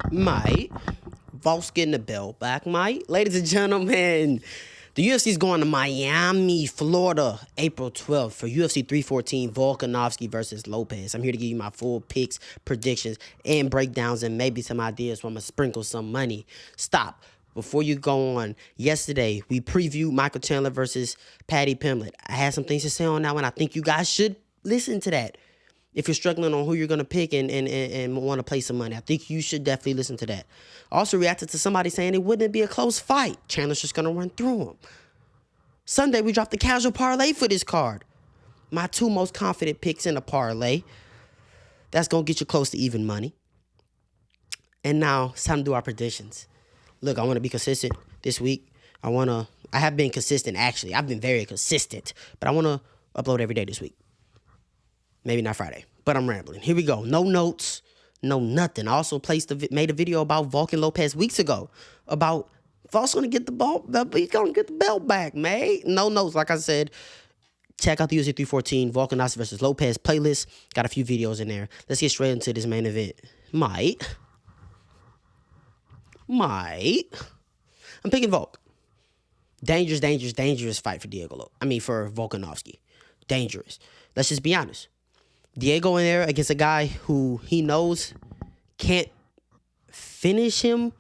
Mate. Volk's getting the belt back, mate. Ladies and gentlemen, the UFC is going to Miami, Florida, April 12th for UFC 314, Volkanovski versus Lopes. I'm here to give you my full picks, predictions, and breakdowns, and maybe some ideas where I'm going to sprinkle some money. Stop. Before you go on, yesterday we previewed Michael Chandler versus Patty Pimblett. I had some things to say on that one. I think you guys should listen to that. If you're struggling on who you're going to pick and want to play some money, I think you should definitely listen to that. Also reacted to somebody saying it wouldn't be a close fight. Chandler's just going to run through him. Sunday, we dropped the casual parlay for this card. My two most confident picks in a parlay. That's going to get you close to even money. And now it's time to do our predictions. Look, I want to be consistent this week. I have been consistent, actually. I've been very consistent. But I want to upload every day this week. Maybe not Friday, but I'm rambling. Here we go. No notes, no nothing. I also made a video about Volk and Lopes weeks ago about Volk's going to get the ball, he's going to get the belt back, mate. No notes. Like I said, check out the UFC 314 Volkanovski versus Lopes playlist. Got a few videos in there. Let's get straight into this main event. Might. I'm picking Volk. Dangerous fight for Volkanovski. Dangerous. Let's just be honest. Diego in there against a guy who he knows can't finish him.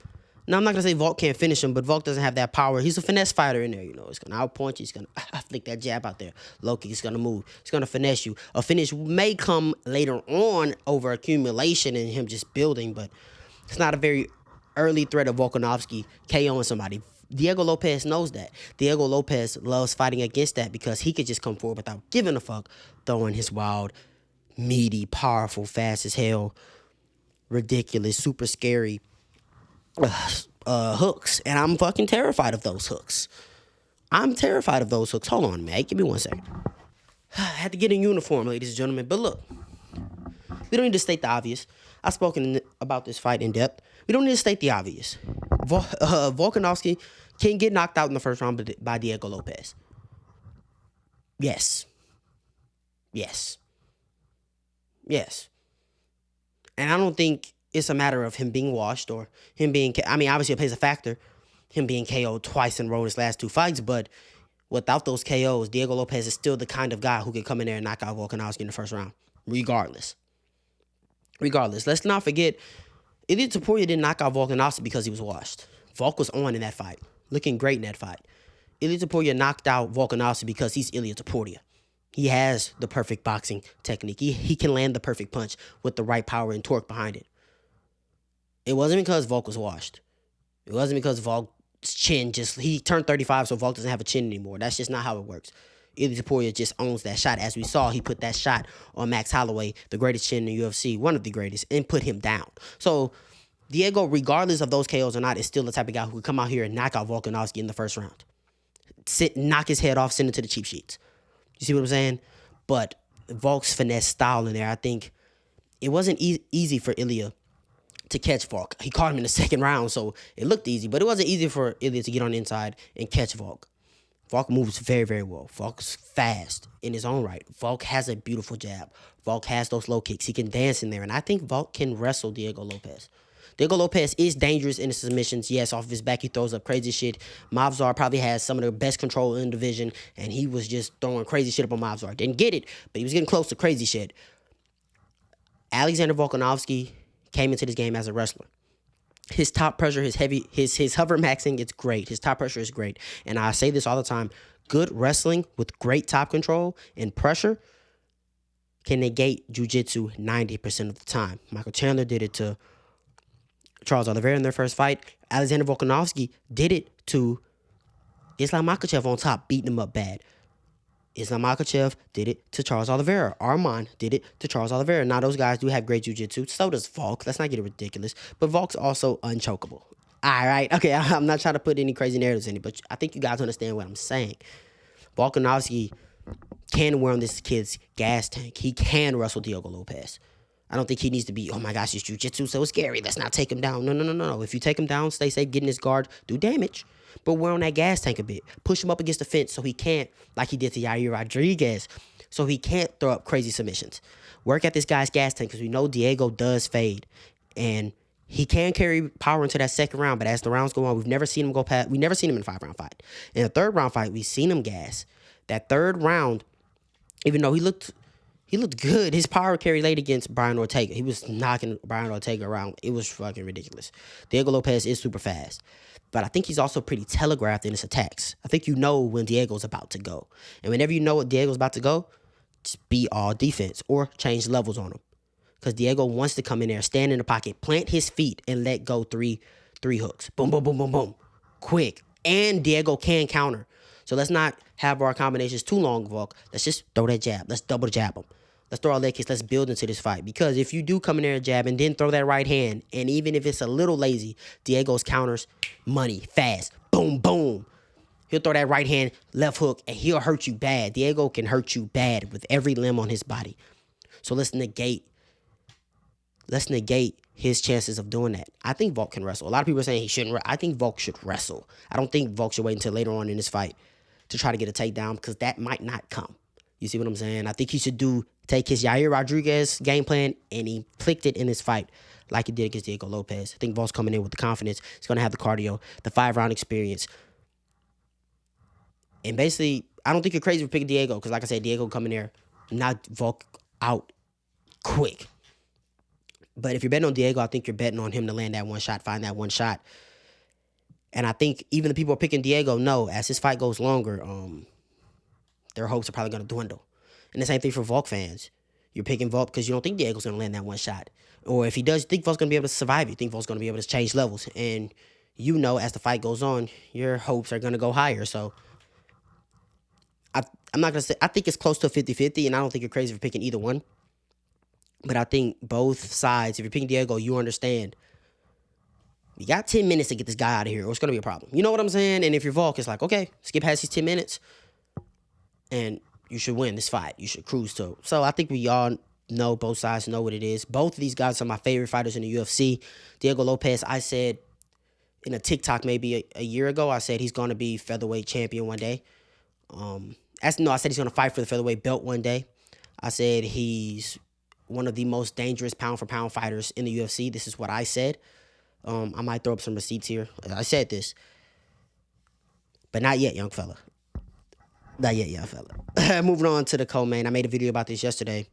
Now, I'm not going to say Volk can't finish him, but Volk doesn't have that power. He's a finesse fighter in there, you know. He's going to outpoint you. He's going to flick that jab out there. Loki, he's going to move. He's going to finesse you. A finish may come later on over accumulation and him just building, but it's not a very early threat of Volkanovski KOing somebody. Diego Lopes knows that. Diego Lopes loves fighting against that because he could just come forward without giving a fuck, throwing his wild, meaty, powerful, fast as hell, ridiculous, super scary hooks. And I'm fucking terrified of those hooks. Hold on, man. Give me 1 second. I had to get in uniform, ladies and gentlemen. But look, we don't need to state the obvious. I've spoken about this fight in depth. We don't need to state the obvious. Volkanovski can get knocked out in the first round by Diego Lopes. Yes. And I don't think it's a matter of him being washed or him being... obviously it plays a factor. Him being KO'd twice in a row in his last two fights, but without those KOs, Diego Lopes is still the kind of guy who can come in there and knock out Volkanovski in the first round. Regardless. Let's not forget, Ilia Topuria didn't knock out Volkanovski because he was washed. Volk was on in that fight. Looking great in that fight. Ilia Topuria knocked out Volkanovski because he's Ilia Topuria. He has the perfect boxing technique. He can land the perfect punch with the right power and torque behind it. It wasn't because Volk was washed. It wasn't because Volk's chin he turned 35, so Volk doesn't have a chin anymore. That's just not how it works. Ilia Topuria just owns that shot. As we saw, he put that shot on Max Holloway, the greatest chin in the UFC, one of the greatest, and put him down. So Diego, regardless of those KOs or not, is still the type of guy who could come out here and knock out Volkanovski in the first round. Knock his head off, send it to the cheap sheets. You see what I'm saying? But Volk's finesse style in there, I think it wasn't easy for Ilia to catch Volk. He caught him in the second round, so it looked easy, but it wasn't easy for Ilia to get on the inside and catch Volk. Volk moves very, very well. Volk's fast in his own right. Volk has a beautiful jab. Volk has those low kicks. He can dance in there, and I think Volk can wrestle Diego Lopes. Diego Lopes is dangerous in his submissions. Yes, off of his back, he throws up crazy shit. Mavzar probably has some of the best control in the division, and he was just throwing crazy shit up on Mavzar. Didn't get it, but he was getting close to crazy shit. Alexander Volkanovski came into this game as a wrestler. His top pressure, his hover maxing, it's great. His top pressure is great. And I say this all the time. Good wrestling with great top control and pressure can negate jiu-jitsu 90% of the time. Michael Chandler did it to Charles Oliveira in their first fight. Alexander Volkanovski did it to Islam Makhachev on top, beating him up bad. Islam Makhachev did it to Charles Oliveira. Arman did it to Charles Oliveira. Now, those guys do have great jiu-jitsu. So does Volk. Let's not get it ridiculous. But Volk's also unchokeable. All right. Okay, I'm not trying to put any crazy narratives in it, but I think you guys understand what I'm saying. Volkanovski can wear on this kid's gas tank. He can wrestle Diego Lopes. I don't think he needs to be, oh my gosh, his jiu-jitsu so scary. Let's not take him down. No. If you take him down, stay safe, get in his guard, do damage. But wear on that gas tank a bit. Push him up against the fence so he can't, like he did to Yair Rodriguez, so he can't throw up crazy submissions. Work at this guy's gas tank because we know Diego does fade. And He can carry power into that second round, but as the rounds go on, we've never seen him go past. We've never seen him in a 5-round fight. In a 3rd-round fight, we've seen him gas. That 3rd round, even though he looked good, his power carry late against Brian Ortega. He was knocking Brian Ortega around. It was fucking ridiculous. Diego Lopes is super fast, but I think he's also pretty telegraphed in his attacks. I think you know when Diego's about to go, and whenever you know what Diego's about to go, just be all defense or change levels on him. Because Diego wants to come in there, stand in the pocket, plant his feet, and let go three hooks. Boom, boom, boom, boom, boom. Quick. And Diego can counter. So let's not have our combinations too long, Volk. Let's just throw that jab. Let's double jab him. Let's throw our leg kicks. Let's build into this fight. Because if you do come in there and jab and then throw that right hand, and even if it's a little lazy, Diego's counters, money, fast. Boom, boom. He'll throw that right hand, left hook, and he'll hurt you bad. Diego can hurt you bad with every limb on his body. So let's negate his chances of doing that. I think Volk can wrestle. A lot of people are saying he shouldn't. I think Volk should wrestle. I don't think Volk should wait until later on in this fight to try to get a takedown because that might not come. You see what I'm saying? I think he should take his Yair Rodriguez game plan and he flicked it in this fight like he did against Diego Lopes. I think Volk's coming in with the confidence. He's going to have the cardio, the 5-round experience. And basically, I don't think you're crazy for picking Diego because, like I said, Diego coming there, knock Volk out quick. But if you're betting on Diego, I think you're betting on him to land that one shot, find that one shot. And I think even the people who are picking Diego know as his fight goes longer, their hopes are probably going to dwindle. And the same thing for Volk fans. You're picking Volk because you don't think Diego's going to land that one shot. Or if he does, you think Volk's going to be able to survive. You think Volk's going to be able to change levels. And you know as the fight goes on, your hopes are going to go higher. So I'm not going to say, I think it's close to a 50-50, and I don't think you're crazy for picking either one. But I think both sides, if you're picking Diego, you understand. You got 10 minutes to get this guy out of here, or it's going to be a problem. You know what I'm saying? And if you're Volk, it's like, okay, skip past these 10 minutes, and you should win this fight. You should cruise to. So I think we all know, both sides know what it is. Both of these guys are my favorite fighters in the UFC. Diego Lopes, I said in a TikTok maybe a year ago, I said he's going to be featherweight champion one day. I said he's going to fight for the featherweight belt one day. I said he's one of the most dangerous pound-for-pound fighters in the UFC. This is what I said. I might throw up some receipts here. I said this. But not yet, young fella. Not yet, young fella. Moving on to the co-main. I made a video about this yesterday.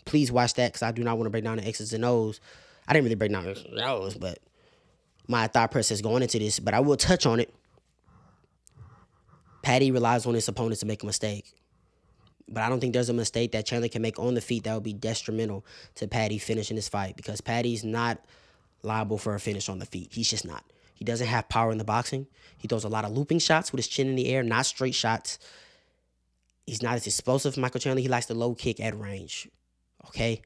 Please watch that because I do not want to break down the X's and O's. I didn't really break down the X's and O's, but my thought process going into this. But I will touch on it. Paddy relies on his opponents to make a mistake. But I don't think there's a mistake that Chandler can make on the feet that would be detrimental to Paddy finishing this fight because Paddy's not liable for a finish on the feet. He's just not. He doesn't have power in the boxing. He throws a lot of looping shots with his chin in the air, not straight shots. He's not as explosive as Michael Chandler. He likes to low kick at range. Okay?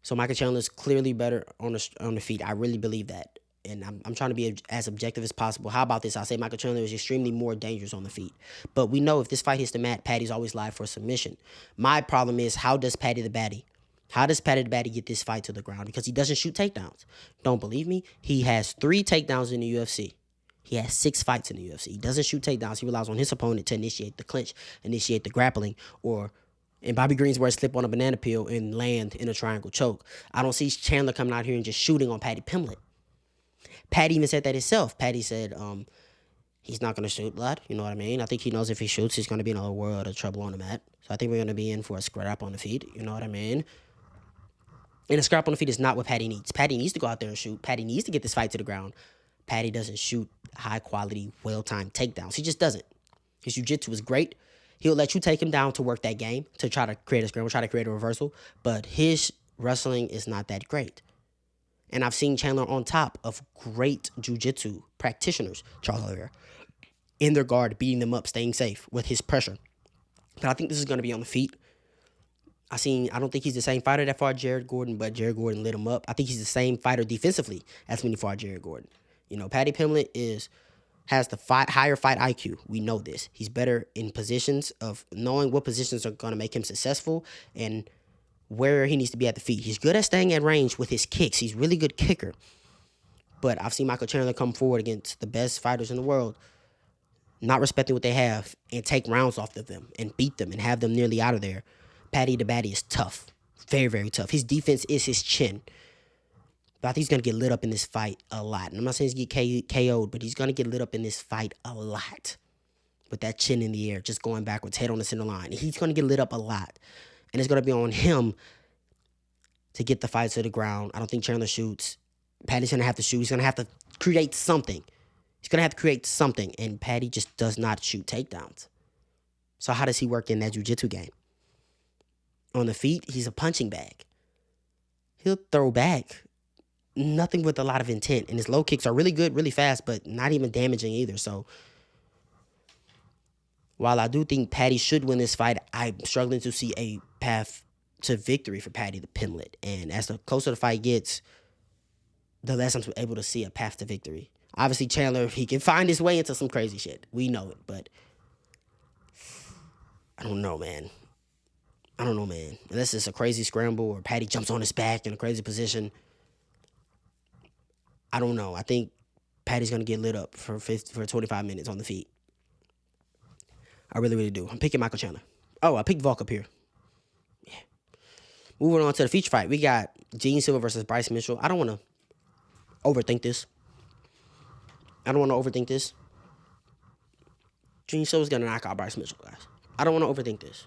So Michael Chandler's clearly better on the feet. I really believe that. And I'm trying to be as objective as possible. How about this? I'll say Michael Chandler is extremely more dangerous on the feet. But we know if this fight hits the mat, Paddy's always live for a submission. My problem is, how does Paddy the Baddy get this fight to the ground? Because he doesn't shoot takedowns. Don't believe me? He has 3 takedowns in the UFC. He has 6 fights in the UFC. He doesn't shoot takedowns. He relies on his opponent to initiate the clinch, initiate the grappling, or in Bobby Green's words, slip on a banana peel and land in a triangle choke. I don't see Chandler coming out here and just shooting on Paddy Pimblett. Paddy even said that himself. Paddy said he's not going to shoot blood. You know what I mean? I think he knows if he shoots, he's going to be in a world of trouble on the mat. So I think we're going to be in for a scrap on the feet. You know what I mean? And a scrap on the feet is not what Paddy needs. Paddy needs to go out there and shoot. Paddy needs to get this fight to the ground. Paddy doesn't shoot high-quality, well-timed takedowns. He just doesn't. His jiu-jitsu is great. He'll let you take him down to work that game, to try to create a scramble, try to create a reversal. But his wrestling is not that great. And I've seen Chandler on top of great jiu-jitsu practitioners, Charles Oliveira, in their guard, beating them up, staying safe with his pressure. But I think this is going to be on the feet. I don't think he's the same fighter that fought Jared Gordon, but Jared Gordon lit him up. I think he's the same fighter defensively as when he fought Jared Gordon. You know, Paddy Pimblett has the higher fight IQ. We know this. He's better in positions of knowing what positions are going to make him successful and where he needs to be at the feet. He's good at staying at range with his kicks. He's a really good kicker. But I've seen Michael Chandler come forward against the best fighters in the world, not respecting what they have, and take rounds off of them and beat them and have them nearly out of there. Paddy the Baddy is tough. Very, very tough. His defense is his chin. But I think he's going to get lit up in this fight a lot. And I'm not saying he's going to get KO'd, but he's going to get lit up in this fight a lot. With that chin in the air, just going backwards, head on the center line. He's going to get lit up a lot. And it's going to be on him to get the fight to the ground. I don't think Chandler shoots. Paddy's going to have to shoot. He's going to have to create something. He's going to have to create something. And Paddy just does not shoot takedowns. So how does he work in that jiu-jitsu game? On the feet, he's a punching bag. He'll throw back. Nothing with a lot of intent. And his low kicks are really good, really fast, but not even damaging either. So while I do think Paddy should win this fight, I'm struggling to see a path to victory for Paddy the Pimblett. And as the closer the fight gets, the less I'm able to see a path to victory. Obviously, Chandler, he can find his way into some crazy shit. We know it, but I don't know, man. Unless it's a crazy scramble or Paddy jumps on his back in a crazy position. I don't know. I think Paddy's going to get lit up for 25 minutes on the feet. I really, really do. I'm picking Michael Chandler. Oh, I picked Volk up here. Yeah. Moving on to the feature fight. We got Gene Silva versus Bryce Mitchell. I don't want to overthink this. Gene Silva's going to knock out Bryce Mitchell, guys. I don't want to overthink this.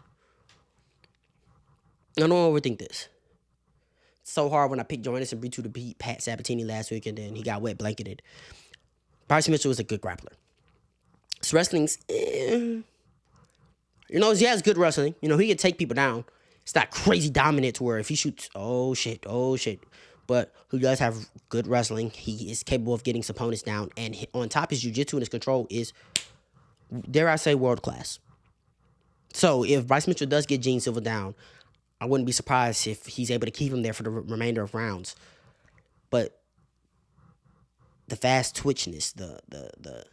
It's so hard when I picked Joannis and Brito to beat Pat Sabatini last week, and then he got wet blanketed. Bryce Mitchell is a good grappler. His wrestling's... he has good wrestling. He can take people down. It's not crazy dominant to where if he shoots, oh shit. But he does have good wrestling. He is capable of getting his opponents down. And on top, his jiu-jitsu and his control is, dare I say, world class. So if Bryce Mitchell does get Gene Silva down, I wouldn't be surprised if he's able to keep him there for the remainder of rounds. But the fast twitchiness, the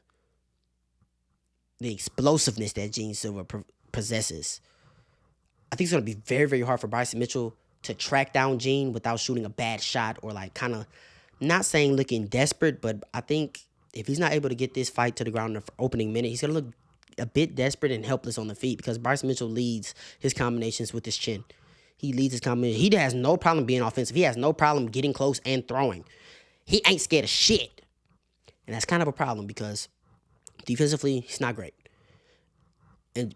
explosiveness that Gene Silva possesses, I think it's going to be very, very hard for Bryce Mitchell to track down Gene without shooting a bad shot or kind of, not saying looking desperate, but I think if he's not able to get this fight to the ground in the opening minute, he's going to look a bit desperate and helpless on the feet because Bryce Mitchell leads his combinations with his chin. He leads his combinations. He has no problem being offensive. He has no problem getting close and throwing. He ain't scared of shit. And that's kind of a problem because defensively, he's not great. And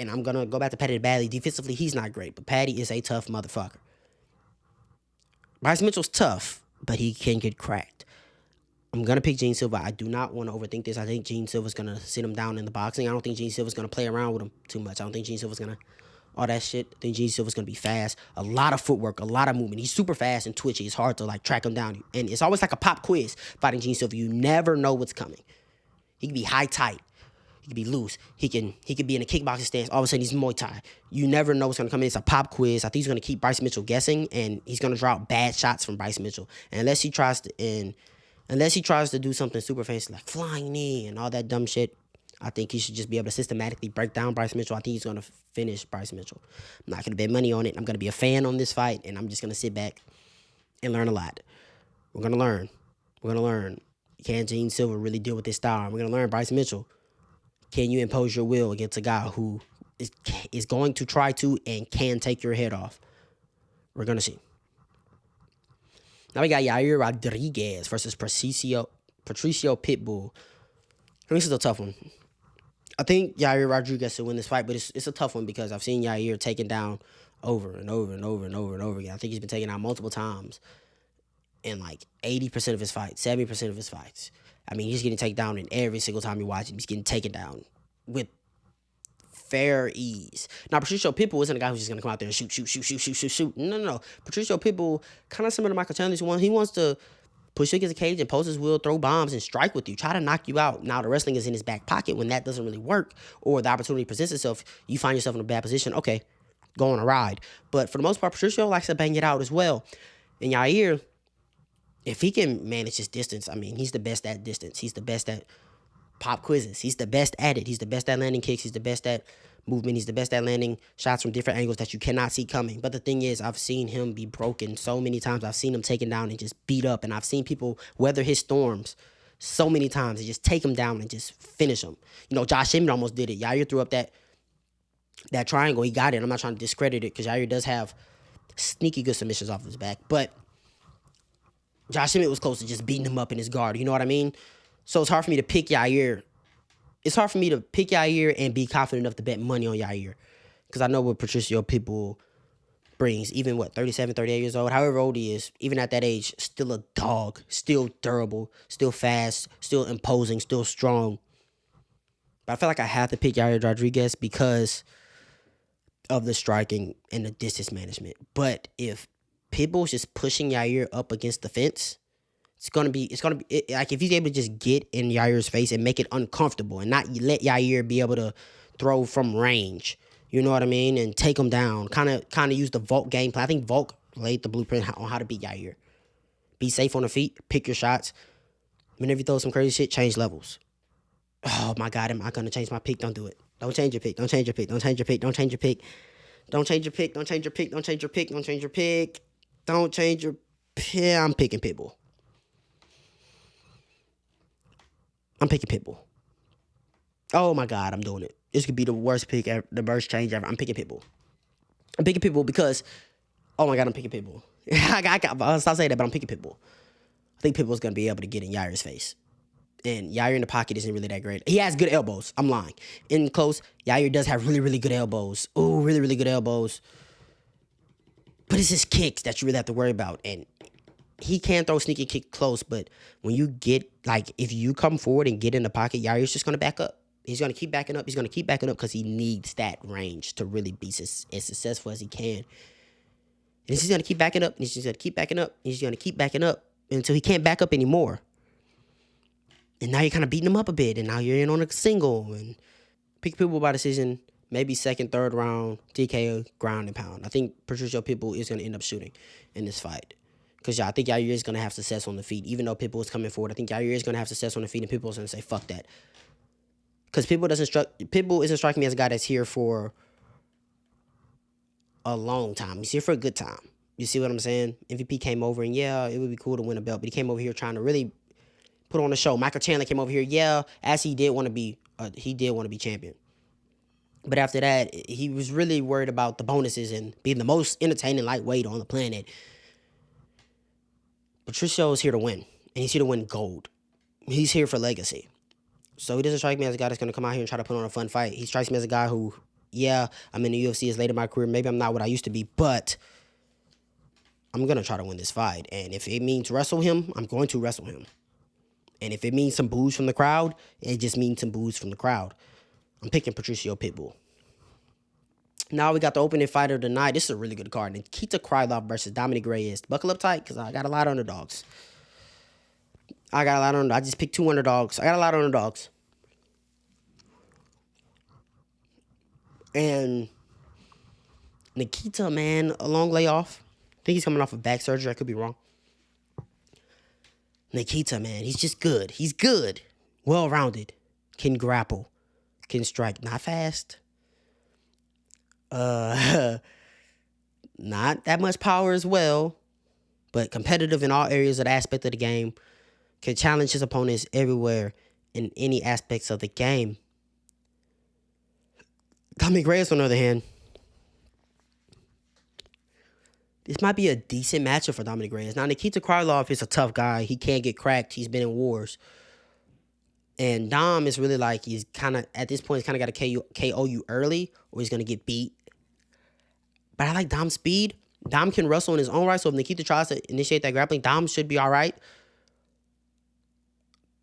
I'm gonna go back to Paddy Badley. Defensively, he's not great, but Paddy is a tough motherfucker. Bryce Mitchell's tough, but he can get cracked. I'm gonna pick Gene Silva. I do not want to overthink this. I think Gene Silva's gonna sit him down in the boxing. I don't think Gene Silva's gonna play around with him too much. I don't think Gene Silva's gonna all that shit. I think Gene Silva's gonna be fast, a lot of footwork, a lot of movement. He's super fast and twitchy. It's hard to track him down, and it's always like a pop quiz fighting Gene Silva. You never know what's coming. He can be high tight. He could be loose. He could be in a kickboxing stance. All of a sudden, he's Muay Thai. You never know what's going to come in. It's a pop quiz. I think he's going to keep Bryce Mitchell guessing, and he's going to draw out bad shots from Bryce Mitchell. And unless he tries to do something super fancy like flying knee and all that dumb shit, I think he should just be able to systematically break down Bryce Mitchell. I think he's going to finish Bryce Mitchell. I'm not going to bet money on it. I'm going to be a fan on this fight, and I'm just going to sit back and learn a lot. We're going to learn. Can Gene Silva really deal with this style? We're going to learn Bryce Mitchell. Can you impose your will against a guy who is going to try to and can take your head off? We're going to see. Now we got Yair Rodriguez versus Patricio Pitbull. This is a tough one. I think Yair Rodriguez will win this fight, but it's a tough one because I've seen Yair taken down over and over again. I think he's been taken out multiple times in 80% of his fights, 70% of his fights. I mean, he's getting taken down in every single time you watch him. He's getting taken down with fair ease. Now, Patricio Pitbull isn't a guy who's just going to come out there and shoot. No. Patricio Pitbull, kind of similar to Michael Chandler, he wants to push you against the cage and post his will, throw bombs, and strike with you, try to knock you out. Now, the wrestling is in his back pocket. When that doesn't really work or the opportunity presents itself, you find yourself in a bad position. Okay, go on a ride. But for the most part, Patricio likes to bang it out as well. And Yair, if he can manage his distance, I mean, he's the best at distance. He's the best at pop quizzes. He's the best at it. He's the best at landing kicks. He's the best at movement. He's the best at landing shots from different angles that you cannot see coming. But the thing is, I've seen him be broken so many times. I've seen him taken down and just beat up. And I've seen people weather his storms so many times and just take him down and just finish him. Josh Emmett almost did it. Yair threw up that triangle. He got it. I'm not trying to discredit it because Yair does have sneaky good submissions off his back. But Josh Emmett was close to just beating him up in his guard. You know what I mean? So it's hard for me to pick Yair. It's hard for me to pick Yair and be confident enough to bet money on Yair. Because I know what Patricio Pitbull brings. Even, 37, 38 years old, however old he is, even at that age, still a dog, still durable, still fast, still imposing, still strong. But I feel like I have to pick Yair Rodriguez because of the striking and the distance management. But if Pitbull's just pushing Yair up against the fence, it's gonna be like if he's able to just get in Yair's face and make it uncomfortable and not let Yair be able to throw from range. You know what I mean? And take him down. Kind of use the Volk game plan. I think Volk laid the blueprint on how to beat Yair. Be safe on the feet. Pick your shots. Whenever you throw some crazy shit, change levels. Oh my God, am I gonna change my pick? Don't do it. Don't change your pick. Don't change your pick. Don't change your pick. Don't change your pick. Don't change your pick. Don't change your pick. Don't change your pick. Don't change your pick. Don't change your pick. I'm picking Pitbull. I'm picking Pitbull. Oh my God, I'm doing it. This could be the worst pick ever, the worst change ever. I'm picking Pitbull. I'm picking Pitbull because, oh my God, I'm picking Pitbull. I'll stop saying that, but I'm picking Pitbull. I think Pitbull's going to be able to get in Yair's face. And Yair in the pocket isn't really that great. He has good elbows. I'm lying. In close, Yair does have really, really good elbows. Oh, really, really good elbows. But it's his kicks that you really have to worry about. And he can throw sneaky kick close, but when you get, like, if you come forward and get in the pocket, Yair's just going to back up. He's going to keep backing up. He's going to keep backing up because he needs that range to really be as successful as he can. And he's just going to keep backing up. And he's just going to keep backing up. He's going to keep backing up until he can't back up anymore. And now you're kind of beating him up a bit. And now you're in on a single. And pick Pitbull by decision, maybe second, third round, TKO, ground and pound. I think Patricio Pitbull is going to end up shooting in this fight. Because, I think Yair is going to have success on the feet. Even though Pitbull is coming forward, I think Yair is going to have success on the feet, and Pitbull is going to say, fuck that. Because Pitbull isn't striking me as a guy that's here for a long time. He's here for a good time. You see what I'm saying? MVP came over, and yeah, it would be cool to win a belt, but he came over here trying to really put on a show. Michael Chandler came over here, yeah, as he did want to be champion. But after that, he was really worried about the bonuses and being the most entertaining lightweight on the planet. Patricio is here to win, and he's here to win gold. He's here for legacy. So he doesn't strike me as a guy that's going to come out here and try to put on a fun fight. He strikes me as a guy who, yeah, I'm in the UFC as late in my career. Maybe I'm not what I used to be, but I'm going to try to win this fight. And if it means wrestle him, I'm going to wrestle him. And if it means some boos from the crowd, it just means some boos from the crowd. I'm picking Patricio Pitbull. Now we got the opening fighter of the night. This is a really good card. Nikita Krylov versus Dominic Reyes. Buckle up tight because I got a lot of underdogs. I just picked 2 underdogs. I got a lot of underdogs. And Nikita, man, a long layoff. I think he's coming off of back surgery. I could be wrong. Nikita, man, he's just good. He's good. Well-rounded. Can grapple. Can strike. Not fast. Not that much power as well. But competitive in all areas of the aspect of the game. Can challenge his opponents everywhere in any aspects of the game. Dominic Reyes, on the other hand, this might be a decent matchup for Dominic Reyes. Now, Nikita Krylov is a tough guy. He can't get cracked. He's been in wars. And Dom is really like, he's kind of, at this point, he's kind of got to KO you early, or he's going to get beat. But I like Dom's speed. Dom can wrestle in his own right, so if Nikita tries to initiate that grappling, Dom should be all right.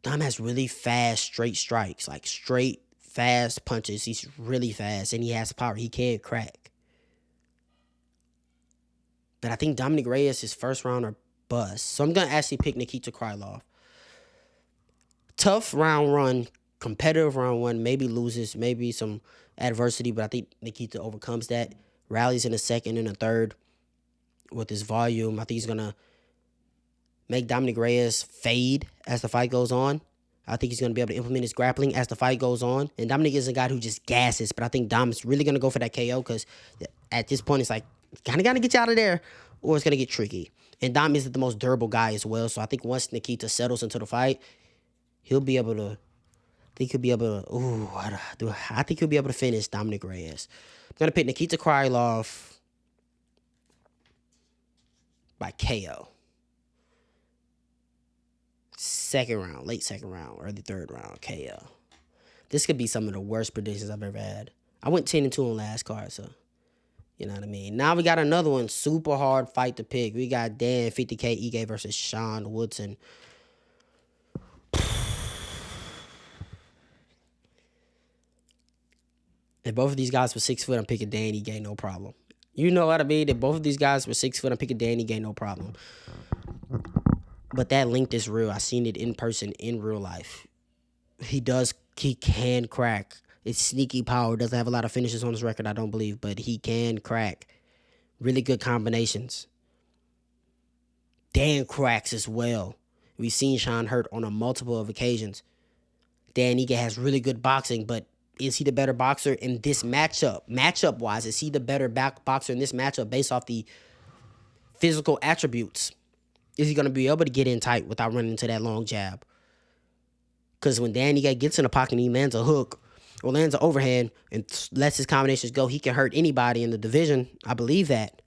Dom has really fast, straight strikes, like straight, fast punches. He's really fast, and he has power. He can't crack. But I think Dominic Reyes is first round or bust. So I'm going to actually pick Nikita Krylov. Tough round run, competitive round one, maybe loses, maybe some adversity, but I think Nikita overcomes that. Rallies in the second and the third with his volume. I think he's going to make Dominic Reyes fade as the fight goes on. I think he's going to be able to implement his grappling as the fight goes on. And Dominic is a guy who just gasses, but I think Dom's really going to go for that KO because at this point it's like, kind of got to get you out of there or it's going to get tricky. And Dom isn't the most durable guy as well, so I think once Nikita settles into the fight, he'll be able to, I think he'll be able to finish Dominic Reyes. I'm going to pick Nikita Krylov by KO. second round, late second round, early third round KO. This could be some of the worst predictions I've ever had. I went 10-2 on last card, so you know what I mean. Now we got another one, super hard fight to pick. We got Dan 50K Ige versus Sean Woodson. If both of these guys were 6 foot, I'm picking Dan Ige, no problem. You know what I mean? If both of these guys were 6 foot, I'm picking Dan Ige, no problem. But that length is real. I seen it in person, in real life. He can crack. It's sneaky power. Doesn't have a lot of finishes on his record, I don't believe, but he can crack. Really good combinations. Dan cracks as well. We've seen Sean hurt on a multiple of occasions. Dan Ige has really good boxing, but is he the better boxer in this matchup? Matchup-wise, is he the better boxer in this matchup based off the physical attributes? Is he going to be able to get in tight without running into that long jab? Because when Dan Ige gets in the pocket and he lands a hook or lands an overhand and lets his combinations go, he can hurt anybody in the division. I believe that.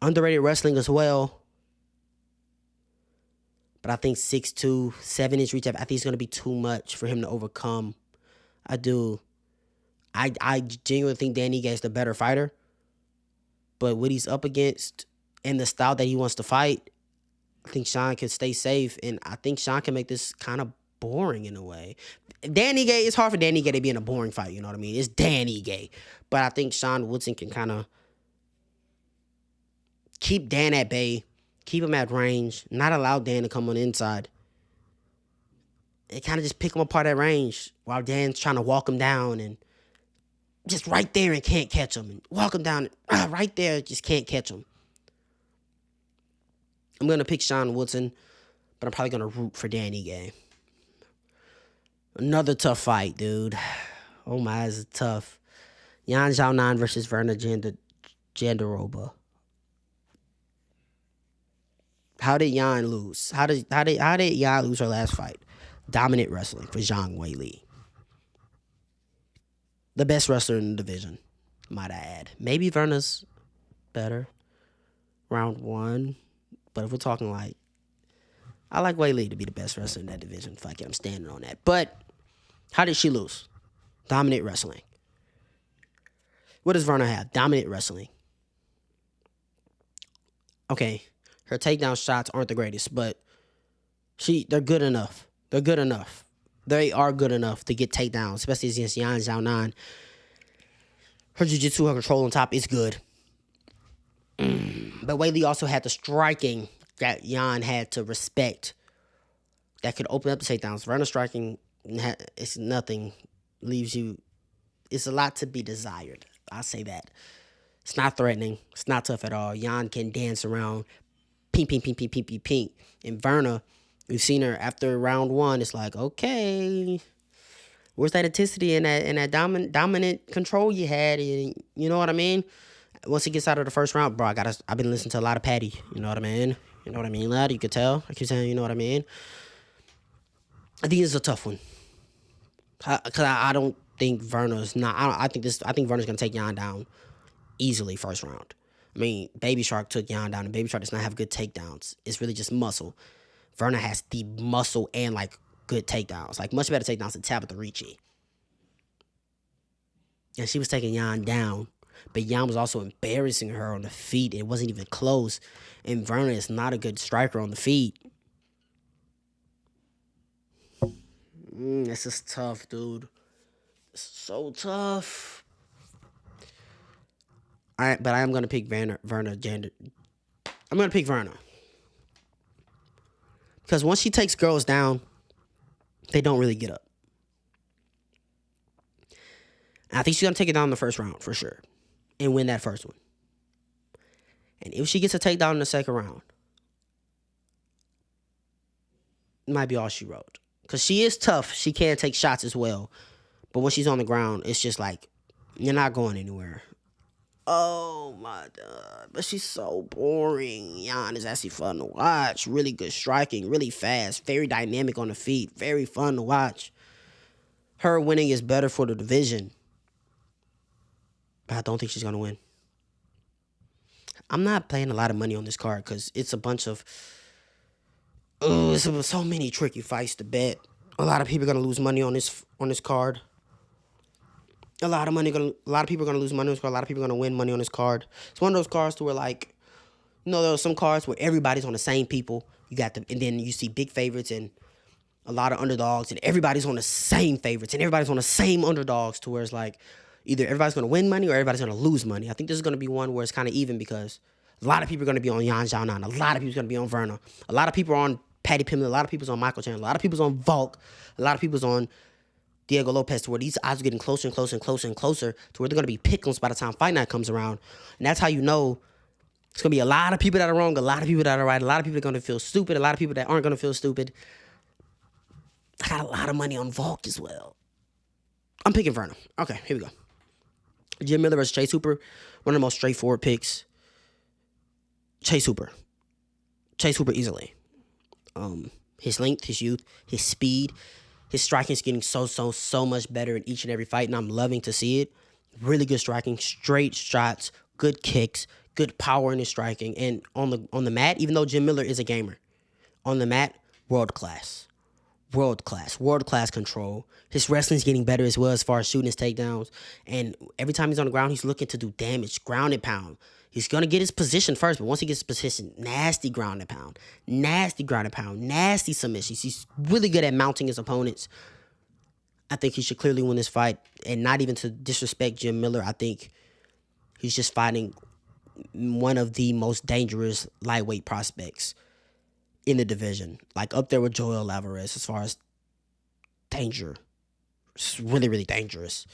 Underrated wrestling as well. But I think 6'2", 7-inch reach, I think it's going to be too much for him to overcome. I do. I genuinely think Dan Ige is the better fighter. But what he's up against and the style that he wants to fight, I think Sean can stay safe. And I think Sean can make this kind of boring in a way. Dan Ige, it's hard for Dan Ige to be in a boring fight, you know what I mean? It's Dan Ige. But I think Sean Woodson can kind of keep Dan at bay. Keep him at range. Not allow Dan to come on the inside. And kind of just pick him apart at range while Dan's trying to walk him down and just right there and can't catch him. And walk him down right there, just can't catch him. I'm going to pick Sean Woodson, but I'm probably going to root for Dan Ige. Another tough fight, dude. Oh my, it's tough. Xiaonan versus Werner Jandiroba. How did Yan lose? How did Yan lose her last fight? Dominant wrestling for Zhang Weili. The best wrestler in the division, might I add. Maybe Werner's better. Round 1. But if we're talking like, I like Weili to be the best wrestler in that division. Fuck it, I'm standing on that. But how did she lose? Dominant wrestling. What does Werner have? Dominant wrestling. Okay. Her takedown shots aren't the greatest, but they're good enough. They're good enough. They are good enough to get takedowns, especially against Yan Xiaonan. Her jiu-jitsu, her control on top is good. But Weili also had the striking that Yan had to respect that could open up the takedowns. Werner striking, it's nothing. Leaves you, it's a lot to be desired. I'll say that. It's not threatening. It's not tough at all. Yan can dance around. Ping, ping, ping, ping, ping, ping, ping. And Werner, we've seen her after round 1. It's like, okay, where's that intensity and that dominant control you had? And you know what I mean? Once he gets out of the first round, bro, I've been listening to a lot of Patty. You know what I mean? You know what I mean, lad? You could tell. I keep saying, you know what I mean? I think it's a tough one. Because I don't think Werner's not. I think Werner's gonna take Yan down easily first round. I mean, Baby Shark took Yan down, and Baby Shark does not have good takedowns. It's really just muscle. Werner has the muscle and, like, good takedowns. Like, much better takedowns than Tabitha Ricci. And she was taking Yan down, but Yan was also embarrassing her on the feet. It wasn't even close. And Werner is not a good striker on the feet. This is tough, dude. It's so tough. But I am going to pick Werner. I'm going to pick Werner. Because once she takes girls down, they don't really get up. And I think she's going to take it down in the first round, for sure. And win that first one. And if she gets a takedown in the second round, it might be all she wrote. Because she is tough. She can take shots as well. But when she's on the ground, it's just like, you're not going anywhere. Oh my God. But she's so boring. Yan is actually fun to watch. Really good striking. Really fast. Very dynamic on the feet. Very fun to watch. Her winning is better for the division. But I don't think she's going to win. I'm not playing a lot of money on this card because it's a bunch of Oh, so many tricky fights to bet. A lot of people are gonna lose money on this card. A lot of people are gonna lose money on this card. A lot of people are gonna win money on this card. It's one of those cards to where, like, there are some cards where everybody's on the same people. And then you see big favorites and a lot of underdogs, and everybody's on the same favorites, and everybody's on the same underdogs, to where it's like either everybody's gonna win money or everybody's gonna lose money. I think this is gonna be one where it's kind of even, because a lot of people are gonna be on Xiaonan. A lot of people are gonna be on Verna. A lot of people are on Patty Pimblett. A lot of people's on Michael Chandler. A lot of people's on Volk. A lot of people's on Diego Lopes, to where these odds are getting closer and closer and closer and closer to where they're going to be pick'ems by the time fight night comes around. And that's how you know it's going to be a lot of people that are wrong, a lot of people that are right, a lot of people that are going to feel stupid, a lot of people that aren't going to feel stupid. I got a lot of money on Volk as well. I'm picking Verna. Okay, here we go. Jim Miller versus Chase Hooper. One of the most straightforward picks. Chase Hooper easily. His length, his youth, his speed. His striking is getting so much better in each and every fight, and I'm loving to see it. Really good striking, straight shots, good kicks, good power in his striking. And on the mat, even though Jim Miller is a gamer, on the mat, world class control. His wrestling's getting better as well as far as shooting his takedowns. And every time he's on the ground, he's looking to do damage, ground and pound. He's going to get his position first, but once he gets his position, nasty ground and pound, nasty submissions. He's really good at mounting his opponents. I think he should clearly win this fight, and not even to disrespect Jim Miller. I think he's just fighting one of the most dangerous lightweight prospects in the division, like up there with Joel Alvarez as far as danger. It's really, really dangerous.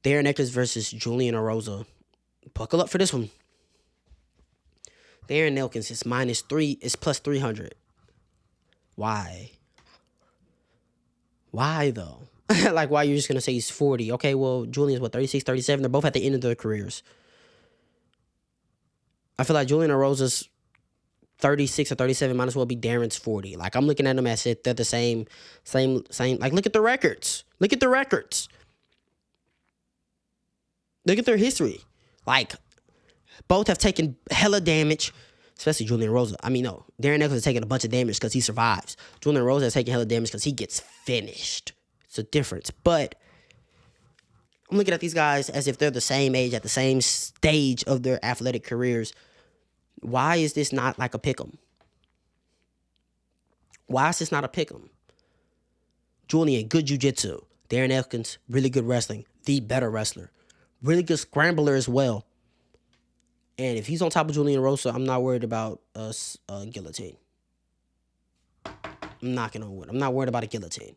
Darren Elkins versus Julian Erosa. Buckle up for this one. Darren Elkins is -3, is plus 300. Why? Why though? Like, why you're just going to say he's 40? Okay, well, Julian's 36, 37. They're both at the end of their careers. I feel like Julian Erosa's 36 or 37 might as well be Darren's 40. Like, I'm looking at them as if they're the same. Like, look at the records. Look at their history. Like, both have taken hella damage, especially Julian Erosa. I mean, no, Darren Elkins has taken a bunch of damage because he survives. Julian Erosa has taken hella damage because he gets finished. It's a difference. But I'm looking at these guys as if they're the same age, at the same stage of their athletic careers. Why is this not like a pick'em? Why is this not a pick'em? Julian, good jiu-jitsu. Darren Elkins, really good wrestling. The better wrestler. Really good scrambler as well. And if he's on top of Julian Erosa, I'm not worried about a guillotine. I'm knocking on wood. I'm not worried about a guillotine.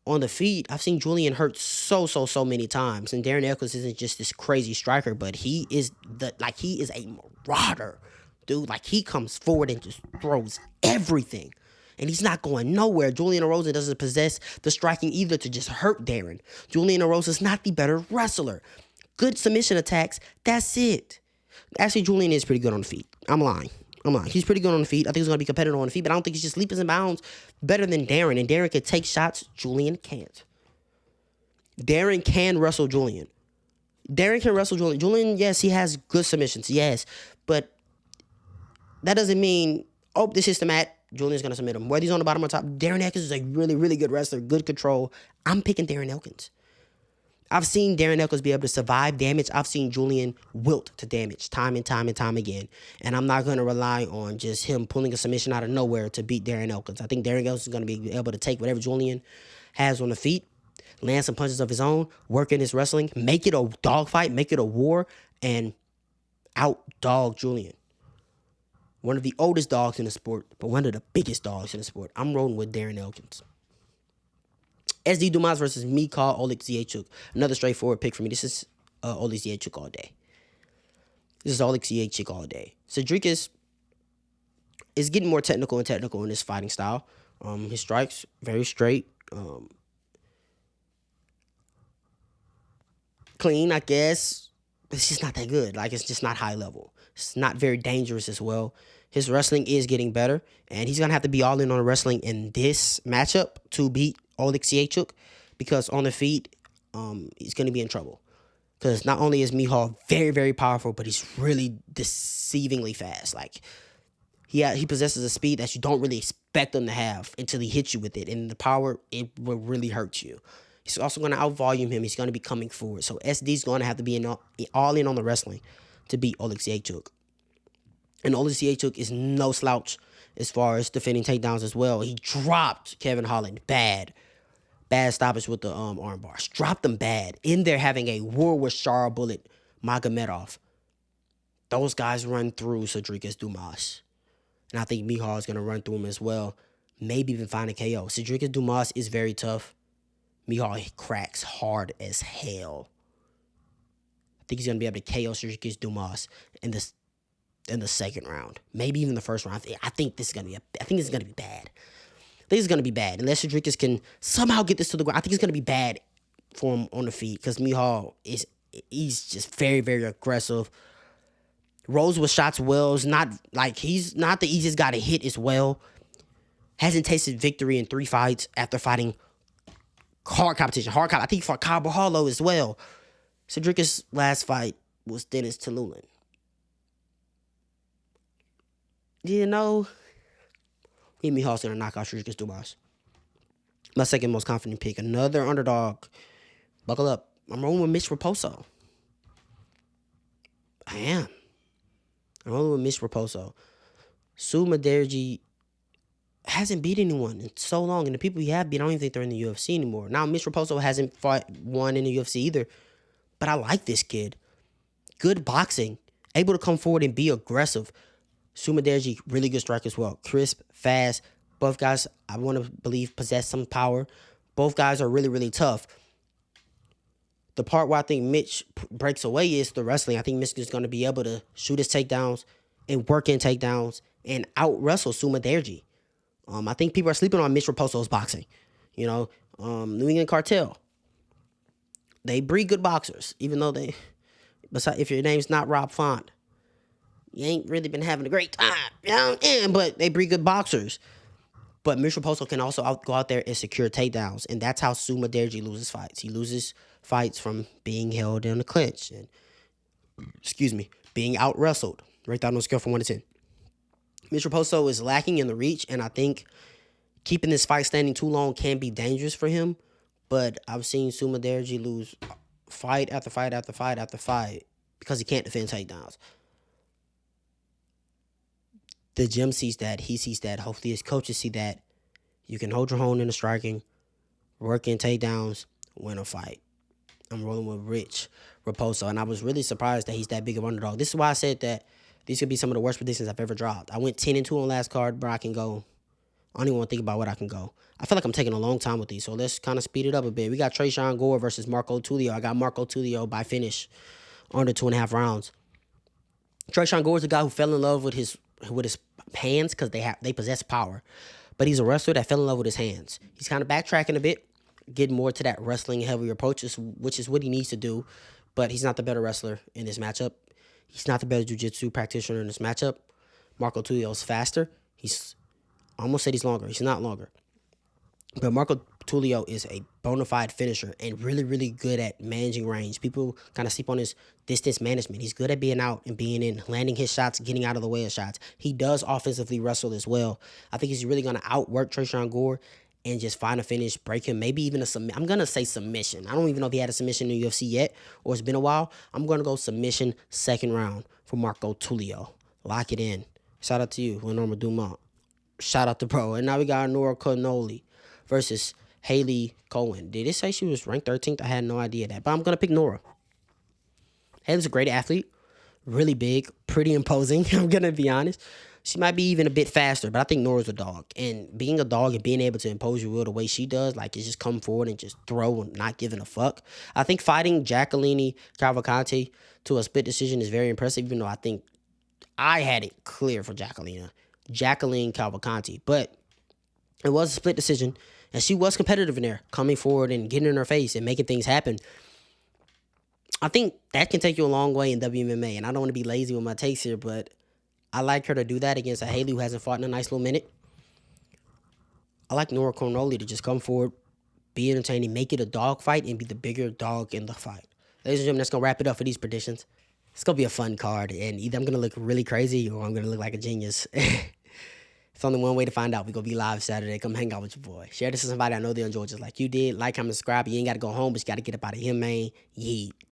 On the feet, I've seen Julian hurt so many times. And Darren Elkins isn't just this crazy striker, but he is a marauder. Dude, like, he comes forward and just throws everything. And he's not going nowhere. Julian Erosa doesn't possess the striking either to just hurt Darren. Julian Erosa's not the better wrestler. Good submission attacks, that's it. Actually, Julian is pretty good on the feet. I'm lying. He's pretty good on the feet. I think he's going to be competitive on the feet, but I don't think he's just leaps and bounds better than Darren. And Darren can take shots. Julian can't. Darren can wrestle Julian. Julian, yes, he has good submissions. Yes. But that doesn't mean, this hits the mat, Julian's going to submit him. Whether he's on the bottom or top, Darren Elkins is a really, really good wrestler, good control. I'm picking Darren Elkins. I've seen Darren Elkins be able to survive damage. I've seen Julian wilt to damage time and time again. And I'm not going to rely on just him pulling a submission out of nowhere to beat Darren Elkins. I think Darren Elkins is going to be able to take whatever Julian has on the feet, land some punches of his own, work in his wrestling, make it a dogfight, make it a war, and out-dog Julian. One of the oldest dogs in the sport, but one of the biggest dogs in the sport. I'm rolling with Darren Elkins. SD Dumas versus Mikhail Oleksiejczuk. Another straightforward pick for me. This is Oleksiejczuk all day. Cedric is getting more technical in his fighting style. His strikes, very straight. Clean, I guess. It's just not that good. Like, it's just not high level. It's not very dangerous as well. His wrestling is getting better, and he's going to have to be all in on wrestling in this matchup to beat Oleksiejczuk, because on the feet, he's going to be in trouble. Because not only is Michal very, very powerful, but he's really deceivingly fast. Like, He possesses a speed that you don't really expect him to have until he hits you with it. And the power, it will really hurt you. He's also going to out-volume him. He's going to be coming forward. So SD's going to have to be all in on the wrestling to beat Oleksiejczuk. And Oleksiejczuk is no slouch as far as defending takedowns as well. He dropped Kevin Holland bad. Bad stoppage with the arm bars. Dropped them bad. In there having a war with Shara Bullet, Magomedov. Those guys run through Cedricus Dumas. And I think Michal is going to run through him as well. Maybe even find a KO. Cedricus Dumas is very tough. Michal cracks hard as hell. I think he's going to be able to KO Cedricus Dumas in the second round. Maybe even the first round. I think this is going to be bad. I think it's going to be bad. Unless Cedricus can somehow get this to the ground. I think it's going to be bad for him on the feet. Because Michal he's just very, very aggressive. Rolls with shots well. He's not the easiest guy to hit as well. Hasn't tasted victory in 3 fights after fighting hard competition. I think he fought Kyle Bahalo as well. Cedricus' last fight was Dennis Tululin. Michal's going to knock out Cedricus Dumas. My second most confident pick. Another underdog. Buckle up. I'm rolling with Mitch Raposo. I am. I'm rolling with Mitch Raposo. Sumudaerji hasn't beat anyone in so long, and the people he have beat, I don't even think they're in the UFC anymore. Now, Mitch Raposo hasn't won in the UFC either, but I like this kid. Good boxing. Able to come forward and be aggressive. Sumudaerji, really good strike as well. Crisp, fast. Both guys, I want to believe, possess some power. Both guys are really, really tough. The part where I think Mitch breaks away is the wrestling. I think Mitch is going to be able to shoot his takedowns and work in takedowns and out-wrestle Sumudaerji. I think people are sleeping on Mitch Raposo's boxing. New England Cartel. They breed good boxers, even though besides, if your name's not Rob Font, you ain't really been having a great time. But they breed good boxers. But Mitch Raposo can also go out there and secure takedowns. And that's how Sumudaerji loses fights. He loses fights from being held in a clinch and, being out-wrestled. Right down on a scale from 1 to 10. Mitch Raposo is lacking in the reach, and I think keeping this fight standing too long can be dangerous for him. But I've seen Sumudaerji lose fight after fight after fight after fight because he can't defend takedowns. The gym sees that. He sees that. Hopefully his coaches see that. You can hold your own in the striking, work in takedowns, win a fight. I'm rolling with Rich Raposo, and I was really surprised that he's that big of an underdog. This is why I said that these could be some of the worst predictions I've ever dropped. I went 10-2 on last card, but I can go. I don't even want to think about what I can go. I feel like I'm taking a long time with these, so let's kind of speed it up a bit. We got Gore versus Marco Tulio. I got Marco Tulio by finish under 2.5 rounds. Gore is a guy who fell in love with his hands because they possess power. But he's a wrestler that fell in love with his hands. He's kind of backtracking a bit, getting more to that wrestling heavier approach, which is what he needs to do. But he's not the better wrestler in this matchup. He's not the better jiu-jitsu practitioner in this matchup. Marco Tulio's faster. He's almost said he's longer. He's not longer. But Marco Tulio is a bona fide finisher and really, really good at managing range. People kind of sleep on his distance management. He's good at being out and being in, landing his shots, getting out of the way of shots. He does offensively wrestle as well. I think he's really going to outwork Gore and just find a finish, break him, maybe even I'm going to say submission. I don't even know if he had a submission in the UFC yet or it's been a while. I'm going to go submission second round for Marco Tulio. Lock it in. Shout out to you, Norma Dumas. Shout out to Pro. And now we got Nora Cornolle versus Haley Cowan. Did it say she was ranked 13th? I had no idea that. But I'm going to pick Nora. Haley's a great athlete. Really big. Pretty imposing. I'm going to be honest. She might be even a bit faster, but I think Nora's a dog. And being a dog and being able to impose your will the way she does, like, is just come forward and just throw and not giving a fuck. I think fighting Jacqueline Cavalcanti to a split decision is very impressive, even though I think I had it clear for Jacqueline Cavalcanti. But it was a split decision, and she was competitive in there, coming forward and getting in her face and making things happen. I think that can take you a long way in WMMA, and I don't want to be lazy with my takes here, but I like her to do that against a Haley who hasn't fought in a nice little minute. I like Nora Cornolle to just come forward, be entertaining, make it a dog fight, and be the bigger dog in the fight. Ladies and gentlemen, that's going to wrap it up for these predictions. It's going to be a fun card, and either I'm going to look really crazy or I'm going to look like a genius. It's only one way to find out. We're going to be live Saturday. Come hang out with your boy. Share this with somebody I know they enjoy just like you did. Like, comment, subscribe. You ain't got to go home, but you got to get up out of here, man. Yeet.